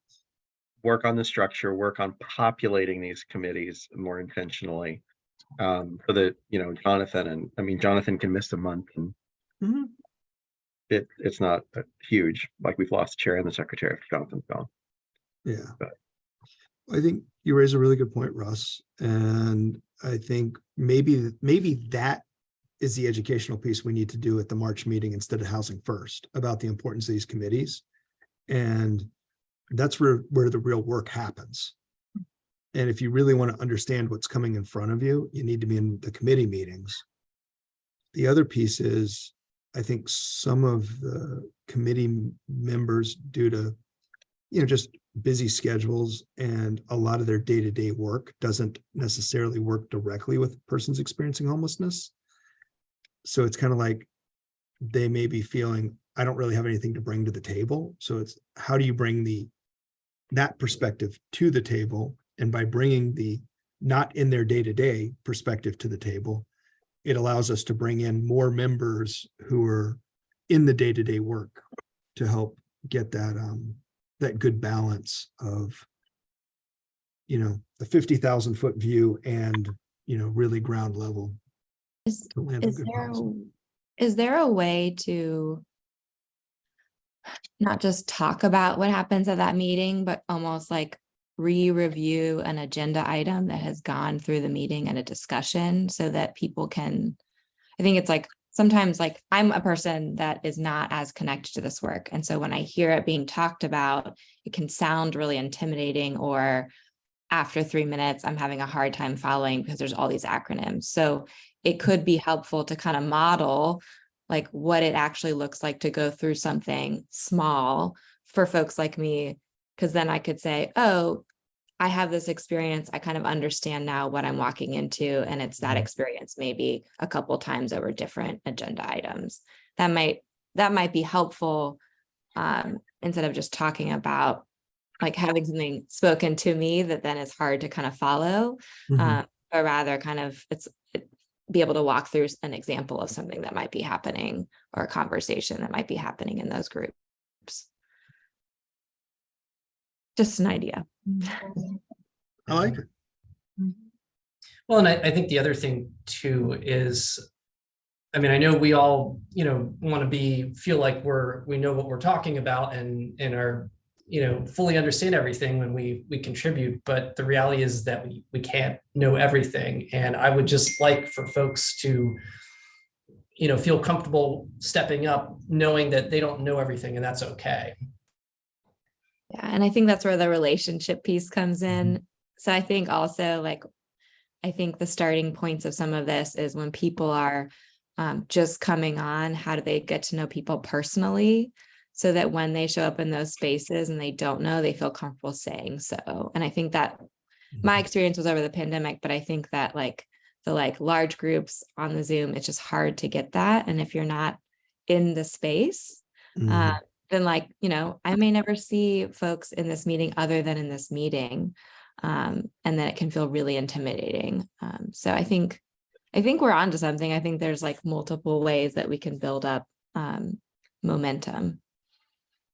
work on the structure, work on populating these committees more intentionally, so that, Jonathan can miss a month and Mhm. it's not huge, like we've lost the chair and the secretary if Jonathan's gone. Yeah. But- I think you raise a really good point, Russ. And I think maybe that is the educational piece we need to do at the March meeting instead of housing first, about the importance of these committees. And that's where the real work happens. And if you really want to understand what's coming in front of you, you need to be in the committee meetings. The other piece is, I think some of the committee members, due to, just busy schedules and a lot of their day-to-day work doesn't necessarily work directly with persons experiencing homelessness. So it's kind of like they may be feeling, I don't really have anything to bring to the table. So it's, how do you bring that perspective to the table? And by bringing the not in their day-to-day perspective to the table, it allows us to bring in more members who are in the day-to-day work to help get that good balance of, the 50,000-foot view and, really ground level. Is, to land a is good there, policy. is there a way to not just talk about what happens at that meeting, but almost like re-review an agenda item that has gone through the meeting and a discussion so that people can, I think it's like, sometimes like I'm a person that is not as connected to this work. And so when I hear it being talked about, it can sound really intimidating, or after 3 minutes, I'm having a hard time following because there's all these acronyms. So it could be helpful to kind of model like what it actually looks like to go through something small for folks like me, because then I could say, oh, I have this experience. I kind of understand now what I'm walking into. And it's that experience maybe a couple times over different agenda items. That might be helpful, instead of just talking about like having something spoken to me that then is hard to kind of follow, Mhm. or rather kind of be able to walk through an example of something that might be happening or a conversation that might be happening in those groups. Just an idea. I like it. Well, and I think the other thing too is I mean, I know we all, want to feel like we know what we're talking about and are, fully understand everything when we contribute, but the reality is that we can't know everything. And I would just like for folks to, feel comfortable stepping up, knowing that they don't know everything, and that's okay. Yeah, and I think that's where the relationship piece comes in. So I think also I think the starting points of some of this is when people are just coming on, how do they get to know people personally so that when they show up in those spaces and they don't know, they feel comfortable saying so. And I think that my experience was over the pandemic, but I think that the large groups on the Zoom, it's just hard to get that. And if you're not in the space, then I may never see folks in this meeting other than in this meeting. And then it can feel really intimidating. So I think we're onto something. I think there's multiple ways that we can build up momentum.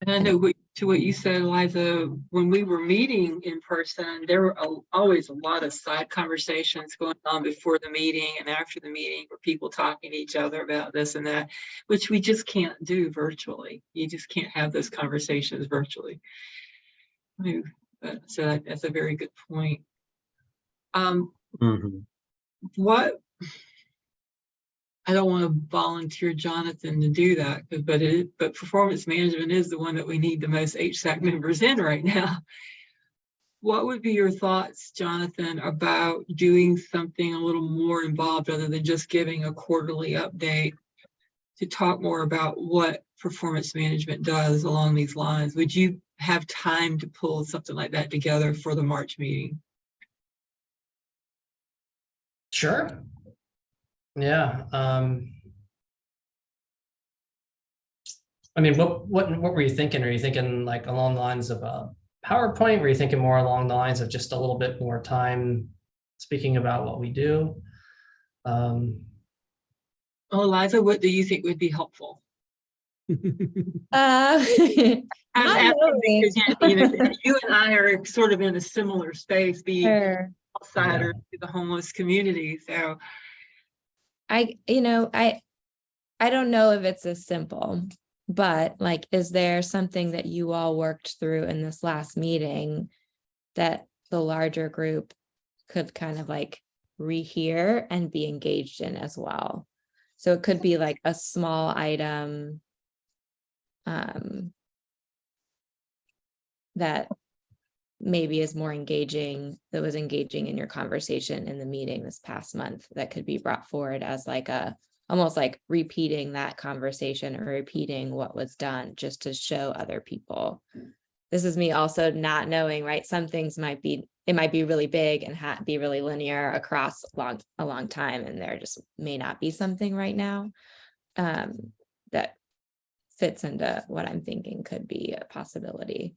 And I know to what you said, Eliza, when we were meeting in person, there were always a lot of side conversations going on before the meeting and after the meeting, where people talking to each other about this and that, which we just can't do virtually. You just can't have those conversations virtually. So that's a very good point. What I don't want to volunteer Jonathan to do that, but performance management is the one that we need the most HSAC members in right now. What would be your thoughts, Jonathan, about doing something a little more involved other than just giving a quarterly update, to talk more about what performance management does along these lines? Would you have time to pull something like that together for the March meeting? Sure. Yeah. I mean, what were you thinking? Are you thinking along the lines of a PowerPoint? Were you thinking more along the lines of just a little bit more time speaking about what we do? Eliza, what do you think would be helpful? Not really. Because you and I are sort of in a similar space, being Sure. outsiders to the homeless community. So I don't know if it's as simple, but is there something that you all worked through in this last meeting that the larger group could kind of rehear and be engaged in as well? So it could be a small item that maybe is more engaging, that was engaging in your conversation in the meeting this past month, that could be brought forward as almost repeating that conversation or repeating what was done, just to show other people. This is me also not knowing, right? Some things might be really big and be really linear across a long time, and there just may not be something right now that fits into what I'm thinking could be a possibility.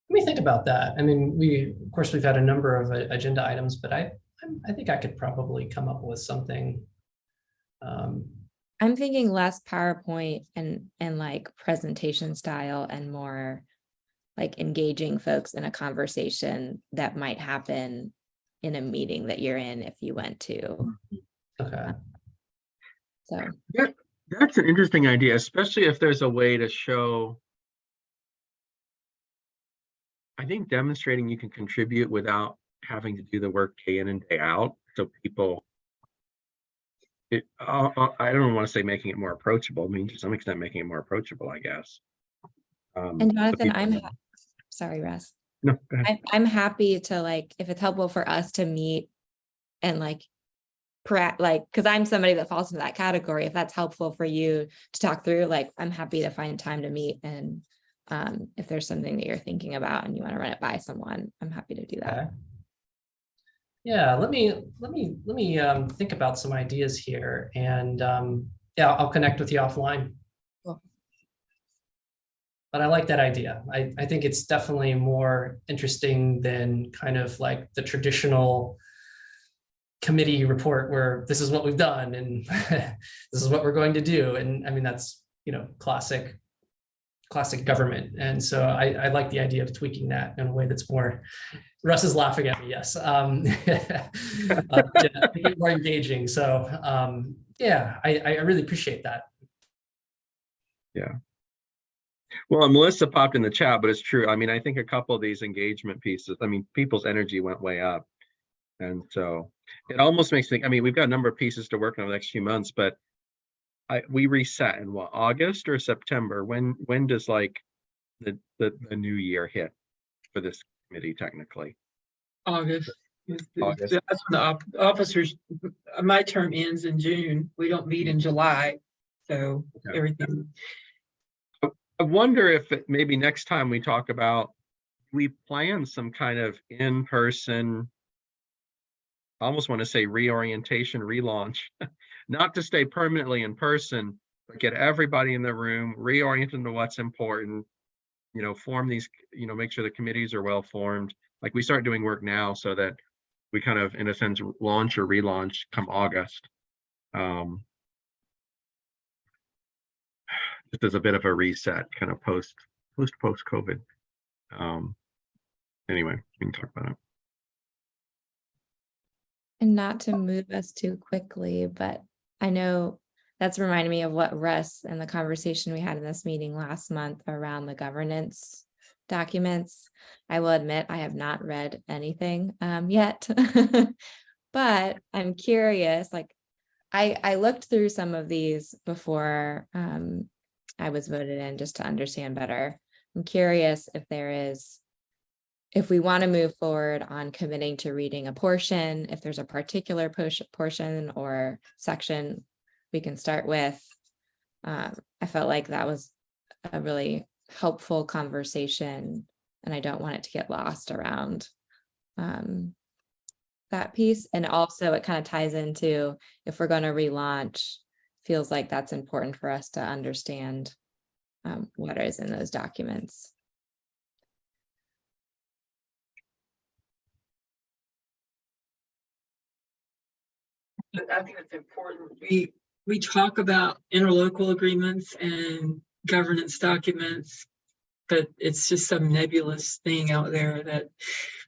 Let me think about that. I mean, of course, we've had a number of agenda items, but I think I could probably come up with something. I'm thinking less PowerPoint and presentation style, and more engaging folks in a conversation that might happen in a meeting that you're in if you went to. Okay. So that's an interesting idea, especially if there's a way to show. I think demonstrating you can contribute without having to do the work day in and day out. So people, I don't want to say making it more approachable. I mean, to some extent, making it more approachable, I guess. and Jonathan, sorry, Russ. No, go ahead. I'm happy to if it's helpful for us to meet and because I'm somebody that falls into that category. If that's helpful for you to talk through, I'm happy to find time to meet. And if there's something that you're thinking about and you want to run it by someone, I'm happy to do that. Okay. Yeah, let me think about some ideas here, and yeah, I'll connect with you offline. Cool. But I like that idea. I think it's definitely more interesting than kind of the traditional committee report where this is what we've done and this is what we're going to do. And I mean, that's, classic classic government. And so I like the idea of tweaking that in a way that's more, Russ is laughing at me, yes. Yeah, make it more engaging. So yeah, I really appreciate that. Yeah. Well, Melissa popped in the chat, but it's true. I mean, I think a couple of these engagement pieces, I mean, people's energy went way up. And so it almost makes me, I mean, we've got a number of pieces to work on the next few months, but we reset in what, August or September? When does like the new year hit for this committee technically? August. August. That's when the officers, my term ends in June. We don't meet in July. So Okay. everything. I wonder if maybe next time we talk about, we plan some kind of in-person, I almost want to say reorientation, relaunch, not to stay permanently in person, but get everybody in the room, reorient into what's important, you know, form these, you know, make sure the committees are well formed. Like we start doing work now so that we kind of, in a sense, launch or relaunch come August. Just as a bit of a reset, kind of post COVID. Anyway, we can talk about it. And not to move us too quickly, but I know that's reminding me of what Russ and the conversation we had in this meeting last month around the governance documents. I will admit I have not read anything yet, but I'm curious, like I looked through some of these before I was voted in just to understand better. I'm curious if we want to move forward on committing to reading a portion, if there's a particular portion or section we can start with. I felt like that was a really helpful conversation, and I don't want it to get lost around that piece. And also it kind of ties into, if we're going to relaunch, feels like that's important for us to understand what is in those documents. I think it's important. We talk about interlocal agreements and governance documents, but it's just some nebulous thing out there that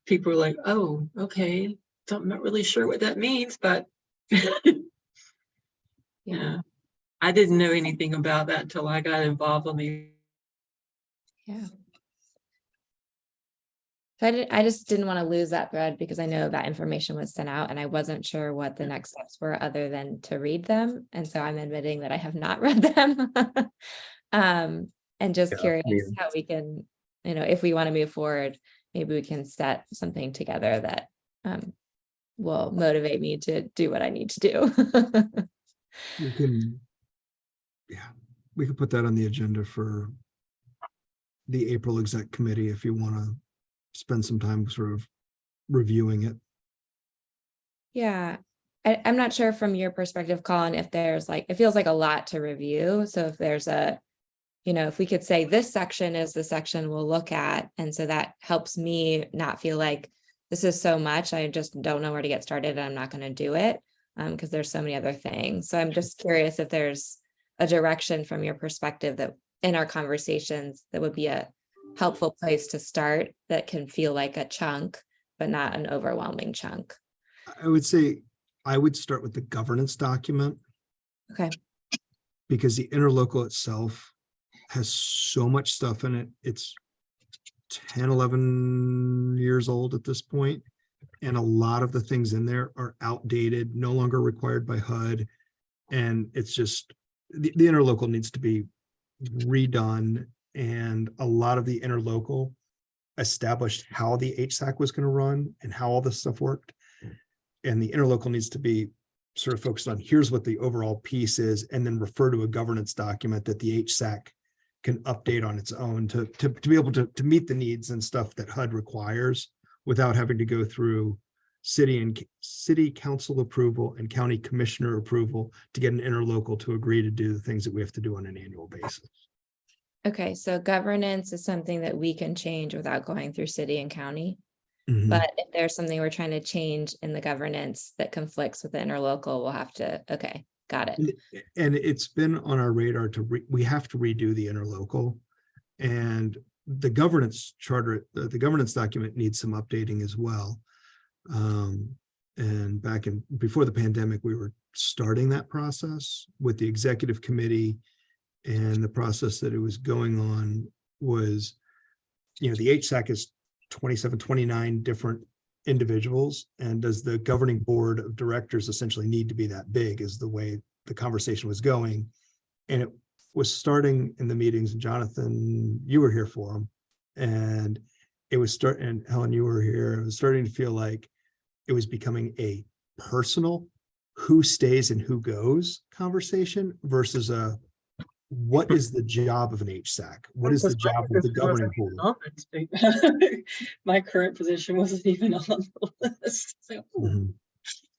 people are like, oh, okay, I'm not really sure what that means, but yeah, I didn't know anything about that until I got involved on the. Yeah. So I just didn't want to lose that thread because I know that information was sent out and I wasn't sure what the next steps were other than to read them. And so I'm admitting that I have not read them. And just curious how we can, you know, if we want to move forward, maybe we can set something together that will motivate me to do what I need to do. We could put that on the agenda for the April exec committee if you want to spend some time sort of reviewing it. Yeah, I'm not sure from your perspective, Colin, if there's like, it feels like a lot to review. So if there's a, you know, if we could say this section is the section we'll look at. And so that helps me not feel like this is so much, I just don't know where to get started and I'm not going to do it because there's so many other things. So I'm just curious if there's a direction from your perspective that in our conversations that would be a helpful place to start that can feel like a chunk, but not an overwhelming chunk. I would say I would start with the governance document. Okay. Because the interlocal itself has so much stuff in it. It's 10, 11 years old at this point. And a lot of the things in there are outdated, no longer required by HUD. And it's just, the interlocal needs to be redone. And a lot of the interlocal established how the HSAC was going to run and how all this stuff worked. And the interlocal needs to be sort of focused on here's what the overall piece is, and then refer to a governance document that the HSAC can update on its own to be able to meet the needs and stuff that HUD requires without having to go through city council approval and county commissioner approval to get an interlocal to agree to do the things that we have to do on an annual basis. Okay, so governance is something that we can change without going through city and county. Mhm. But if there's something we're trying to change in the governance that conflicts with the interlocal, we'll have to, okay, got it. And it's been on our radar we have to redo the interlocal. And the governance charter, the governance document needs some updating as well. And before the pandemic, we were starting that process with the executive committee, and the process that it was going on was, the HSAC is 27, 29 different individuals. And does the governing board of directors essentially need to be that big, is the way the conversation was going. And it was starting in the meetings, and Jonathan, you were here for them. And it was and Helen, you were here. It was starting to feel like it was becoming a personal who stays and who goes conversation versus a what is the job of an HSAC? What is the job of the governing board? My current position wasn't even on the list. So. Mhm.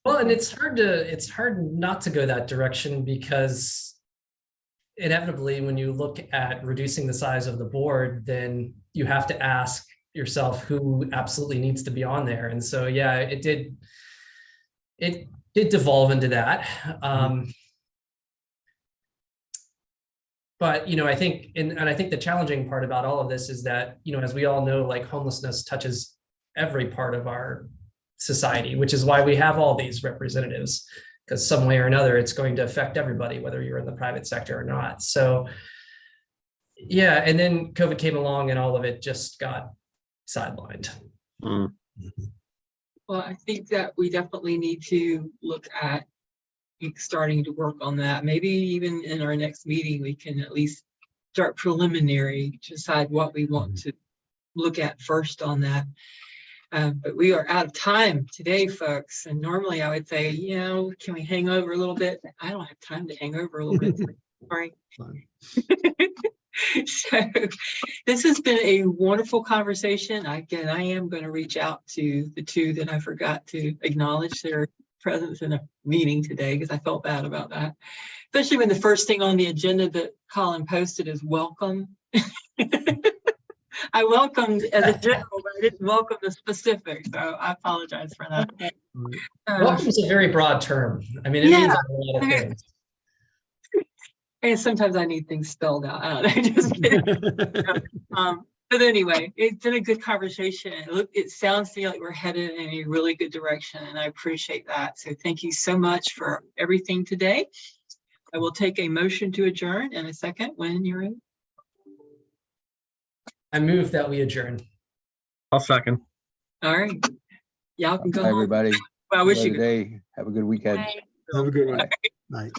Well, and it's hard not to go that direction, because inevitably when you look at reducing the size of the board, then you have to ask yourself who absolutely needs to be on there. And so, yeah, it did devolve into that. But, I think, and I think the challenging part about all of this is that, as we all know, like, homelessness touches every part of our society, which is why we have all these representatives, because some way or another, it's going to affect everybody, whether you're in the private sector or not. So, yeah, and then COVID came along and all of it just got sidelined. Mm. Well, I think that we definitely need to look at starting to work on that. Maybe even in our next meeting, we can at least start preliminary to decide what we want to look at first on that. But we are out of time today, folks. And normally I would say, can we hang over a little bit? I don't have time to hang over a little bit. Sorry. So this has been a wonderful conversation. Again, I am going to reach out to the two that I forgot to acknowledge their presence in a meeting today, because I felt bad about that. Especially when the first thing on the agenda that Colin posted is welcome. I welcomed as a general, but I didn't welcome the specifics. So I apologize for that. Welcome is a very broad term. I mean, it means a lot of things. And sometimes I need things spelled out. I don't know, just kidding. But anyway, it's been a good conversation. It sounds to me like we're headed in a really good direction, and I appreciate that. So thank you so much for everything today. I will take a motion to adjourn in a second when you're in. I move that we adjourn. I'll second. All right. Y'all can go Bye, home. everybody. Well, I wish you Have a good weekend. Bye. Have a good one. Night.